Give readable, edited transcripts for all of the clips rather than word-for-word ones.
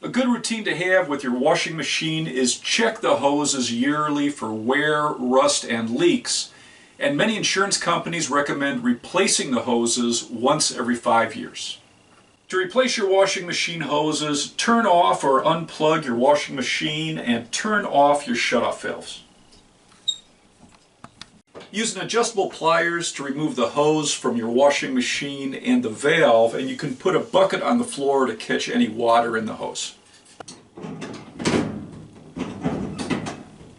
A good routine to have with your washing machine is check the hoses yearly for wear, rust, and leaks. And many insurance companies recommend replacing the hoses once every 5 years. To replace your washing machine hoses, turn off or unplug your washing machine and turn off your shutoff valves. Use an adjustable pliers to remove the hose from your washing machine and the valve, and you can put a bucket on the floor to catch any water in the hose.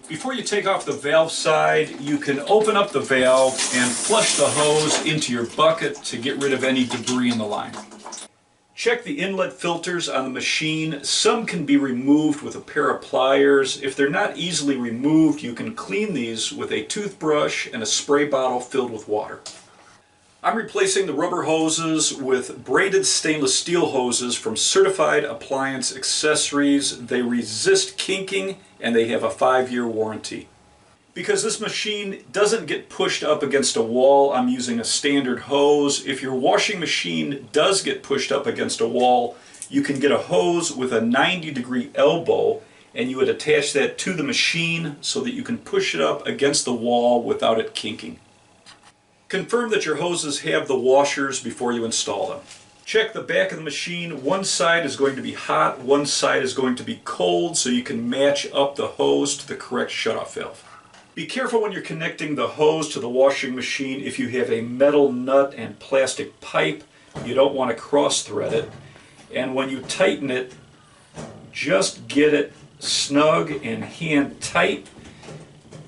Before you take off the valve side, you can open up the valve and flush the hose into your bucket to get rid of any debris in the line. Check the inlet filters on the machine. Some can be removed with a pair of pliers. If they're not easily removed, you can clean these with a toothbrush and a spray bottle filled with water. I'm replacing the rubber hoses with braided stainless steel hoses from Certified Appliance Accessories. They resist kinking and they have a 5-year warranty. Because this machine doesn't get pushed up against a wall, I'm using a standard hose. If your washing machine does get pushed up against a wall, you can get a hose with a 90-degree elbow and you would attach that to the machine so that you can push it up against the wall without it kinking. Confirm that your hoses have the washers before you install them. Check the back of the machine. One side is going to be hot, one side is going to be cold, so you can match up the hose to the correct shutoff valve. Be careful when you're connecting the hose to the washing machine. If you have a metal nut and plastic pipe, you don't want to cross thread it. And when you tighten it, just get it snug and hand tight.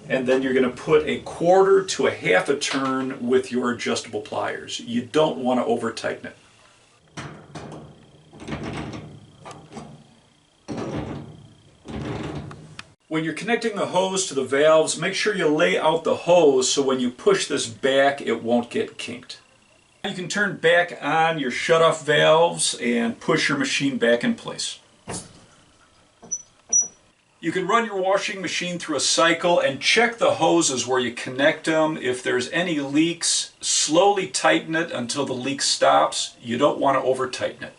And then you're going to put a 1/4 to a 1/2 a turn with your adjustable pliers. You don't want to over tighten it. When you're connecting the hose to the valves, make sure you lay out the hose so when you push this back, it won't get kinked. You can turn back on your shutoff valves and push your machine back in place. You can run your washing machine through a cycle and check the hoses where you connect them. If there's any leaks, slowly tighten it until the leak stops. You don't want to over tighten it.